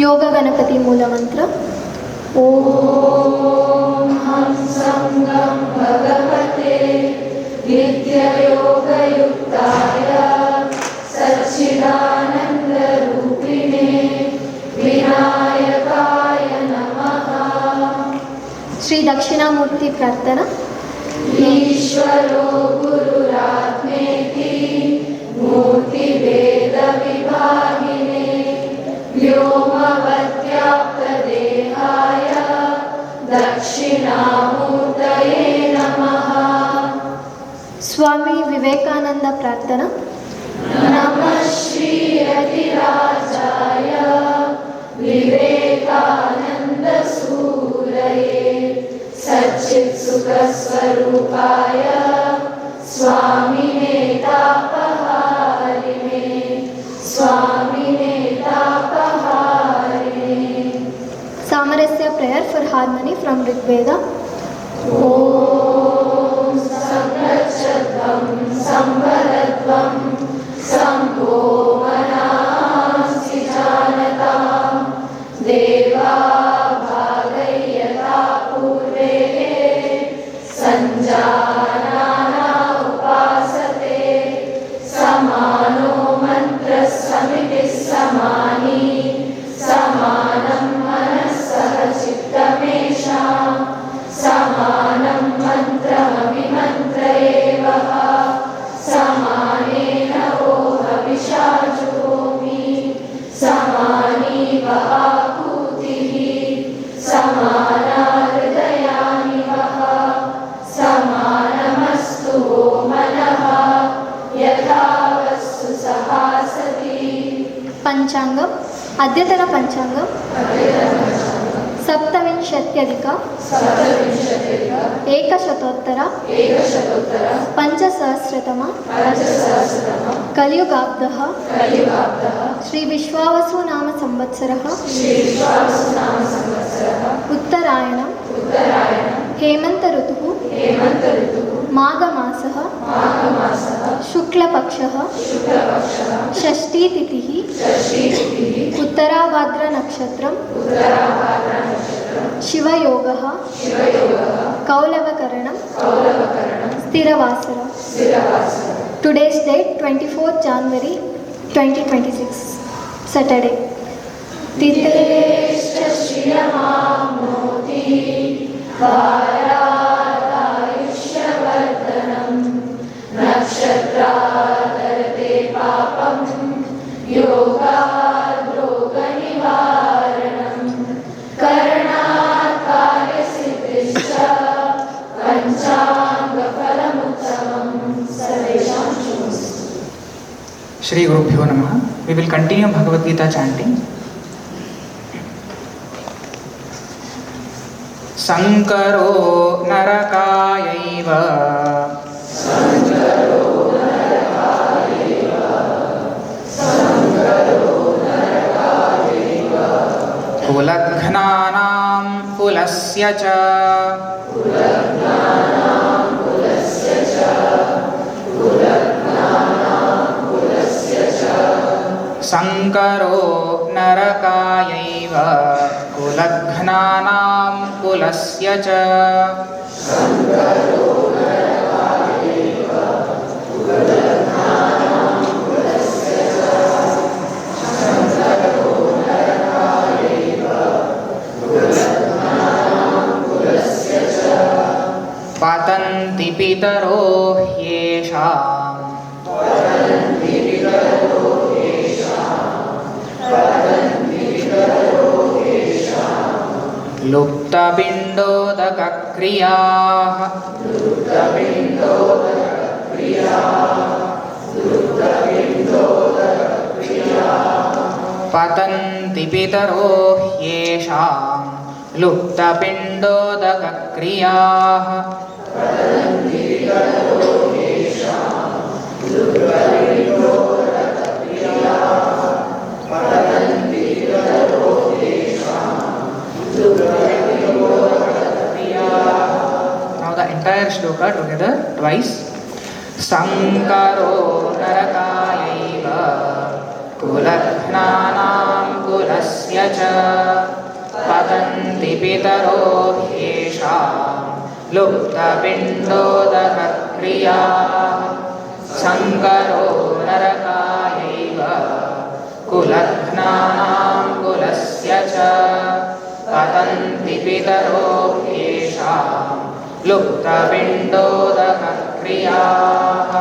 ಯೋಗ ಗಣಪತಿ ಮೂಲ ಮಂತ್ರ. ಓಂ ಹಂ ಸಂಗಂ ಭಗವತೆ ನಿತ್ಯಯೋಗಯುಕ್ತಾಯ ಸಚ್ಚಿದಾನಂದ ರೂಪಿಣೆ ವಿನಾಯಕಾಯ ನಮಃ. ಶ್ರೀ ದಕ್ಷಿಣಾಮೂರ್ತಿ ಪ್ರಾರ್ಥನಾ. ಈಶ್ವರೋ ಗುರುರಾತ್ಮೇತಿ ಮೂರ್ತಿ ವೇದ ವಿಭಾಗಿನೇ ವ್ಯೋಮವತ್ಯಾಪ್ತ ದೇಹಾಯ ದಕ್ಷಿಣಾಮೂರ್ತಯೇ ನಮಃ. ಸ್ವಾಮಿ ವಿವೇಕಾನಂದ ಪ್ರಾರ್ಥನಾ. ನಮಃ ಶ್ರೀ ಯತಿರಾಜಾಯ ವಿವೇಕಾನಂದ ಸೂರಯೇ ಸಚ್ಚಿತ್ ಸುಖ ಸ್ವರೂಪಾಯ ಸ್ವಾಮಿನೇ ತಾಪಹಾರಿಣೇ ಸ್ವಾಮಿನೇ ತಾಪಹಾರಿಣೇ. ಸಾಮರಸ್ಯ prayer for harmony from Rigveda. ಓಂ ಸಂರಕ್ಷತ್ವಂ ಸಂವರತ್ವಂ ಸಂಭೋ ಮನಾಂಸಿ ಜಾನತಾಂ ದೇವಾ ಭಾಗಯತಾ ಪೂರ್ವೇ ಸಂಜಾನಾನಾ ಉಪಾಸತೆ ಸಮಾನೋ ಮಂತ್ರ ಸಮಿತಿ ಸಮಾನಿ ಸಮಾನಂ ಮನಸ್ಸಃ ಚಿತ್ತಮೇಷಾಂ ಸಮಾನಂ ಮಂತ್ರಮಭಿಮಂತ್ರಯೇವಃ ಸಮಾನೇನ ಓಹ ವಿಶಾಚೋಮಿ ಸಮಾನೀವ ಆಕೂತಿಃ ಸಮಾನಾ ಹೃದಯಾನಿವಃ ಸಮಾನಮಸ್ತು ವೋ ಮನಃ ಯಥಾ ವಸ್ತು ಸಹಾಸತಿ. ಪಂಚಾಂಗಂ. ಅದ್ಯತನ ಪಂಚಾಂಗಂ ಸಪ್ತವಿಂಶತ್ಯಧಿಕ ಏಕಶತೋತ್ತರ ಪಂಚಸಹಸ್ರತಮ ಕಲಿಯುಗಾಬ್ಧಃ ಶ್ರೀ ವಿಶ್ವಾವಸು ನಾಮ ಸಂವತ್ಸರಃ ಉತ್ತರಾಯಣಂ ಹೇಮಂತ ಋತುಃ ಮಾಘಮಾಸಃ ಶುಕ್ಲಪಕ್ಷಃ Shashthi ತಿಥಿಃ ಉತ್ತರಾಭಾದ್ರ ನಕ್ಷತ್ರಂ ಶಿವಯೋಗಃ ಕೌಲವಕರಣಂ ಸ್ಥಿರವಾಸರ. Today's date 24th January 2026 Saturday. ತಿಥೇಶ್ಚ ಶ್ರಿಯಮಾಪ್ನೋತಿ ವಾರಾದಾಯುಷ್ಯವರ್ಧನಂ ನಕ್ಷತ್ರಾದರತೆ ಪಾಪಂ ಯೋಗಾದ್ ರೋಗನಿವಾರಣಂ ಕರ್ಣಾತ್ ಕಾರ್ಯಸಿದ್ಧಿಶ್ಚ ಪಂಚಾಂಗಫಲಮುತ್ತಮಂ ಸರ್ವೇಷಾಂ ಶುಭಮಸ್ತು. Shri Gurubhyo Namaha. We will continue Bhagavad Gita chanting. Sankaro narakayaiva kulaghnanam kulasya cha Sankaro narakayaiva kulaghnanam kulasya cha लुप्तपिण्डोदकक्रियाः पतन्ति पितरो ह्येषां लुप्तपिण्डोदकक्रियाः Now the entire shloka together twice. Sankaro narakayaiva kulaghnanam kulasya cha patanti pitaro hyesham luptapindodakakriyaः. Sankaro narakayaiva kulaghnanam kulasya cha patanti pitaro hyesham luptapindodakakriyaः.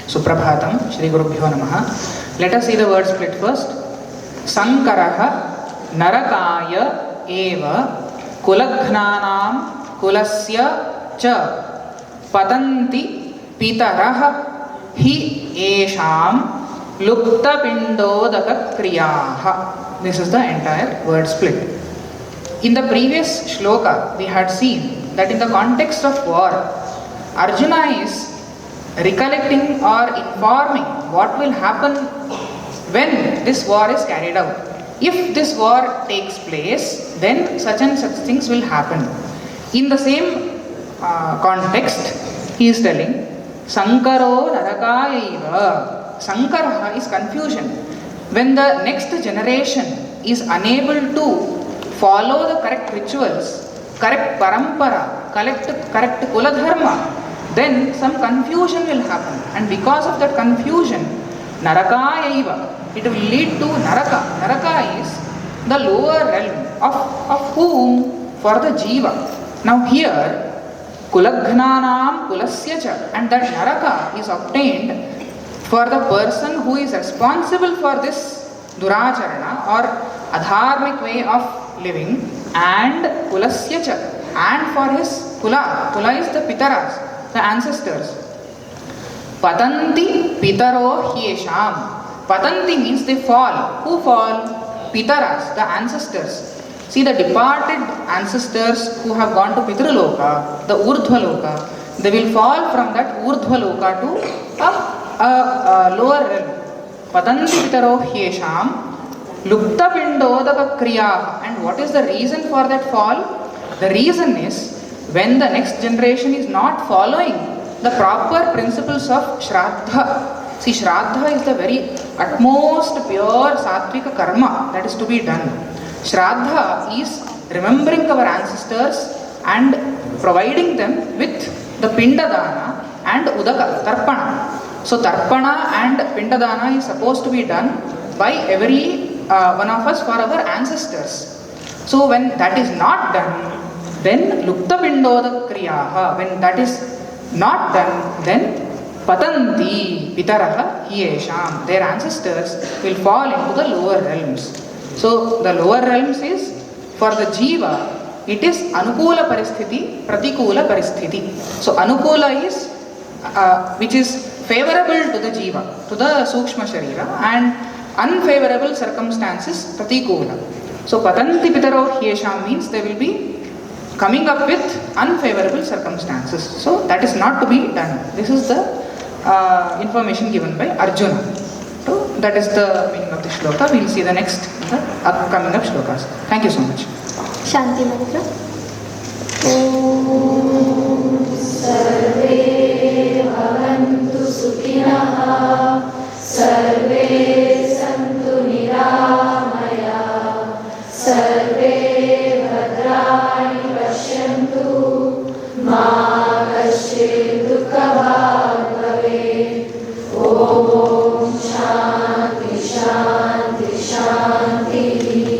Suprabhatam, Shri Gurubhyo Namaha. Let us see the word split first. Sankaraha narakaya eva kulaghnanam kulasya cha patanti pitaraha hi esham luptapindodakakriyaः. This is the entire word split. In the previous shloka, we had seen that in the context of war, Arjuna is recollecting or informing what will happen when this war is carried out. If this war takes place, then such and such things will happen. In the same context, he is telling, Sankaro narakayaiva. Sankara is confusion. When the next generation is unable to follow the correct rituals, correct parampara, correct kuladharma, then some confusion will happen. And because of that confusion, narakayaiva, it will lead to naraka. Naraka is the lower realm of whom? For the jiva. Now here, kulaghnanam kulasya cha, and that naraka is obtained for the person who is responsible for this duracharana or adharmic way of living, and kulasya cha, and for his kula. Kula is the pitaras, the ancestors. Patanti pitaro hyesham. Patanti means they fall. Who fall? Pitaras, the ancestors. See, the departed ancestors who have gone to Pitraloka, the Urdhvaloka, they will fall from that Urdhvaloka to a lower realm. Patanti pitaro hyesham luptapindodakakriyaः. And what is the reason for that fall? The reason is when the next generation is not following the proper principles of Shraddha. See, Shraddha is the very utmost pure sattvika karma that is to be done. Shraddha is remembering our ancestors and providing them with the pindadana and udaka, tarpana. So tarpana and pindadana is supposed to be done by every one of us for our ancestors. So when that is not done, then luptapindodakriyaः. When that is not done, then patanti pitaraha hyesham. Their ancestors will fall into the lower realms. So the lower realms is for the jiva, it is anukula paristhiti, pratikula paristhiti. So anukula is which is favorable to the jiva, to the sukshma sharira, and unfavorable circumstances pratikula. So patanti pitaro hyesham means they will be coming up with unfavorable circumstances. So that is not to be done. This is the information given by Arjuna. So that is the meaning of the shloka. We will see the next upcoming of shlokas. Thank you so much. Shanti mantra. Om Sarve Bhavantu Sukhinah Sarve Santu Niramaya Sarve Bhadrani Pashyantu Ma Kaschid Dukha Bhave. Om Shanti Shanti Shanti.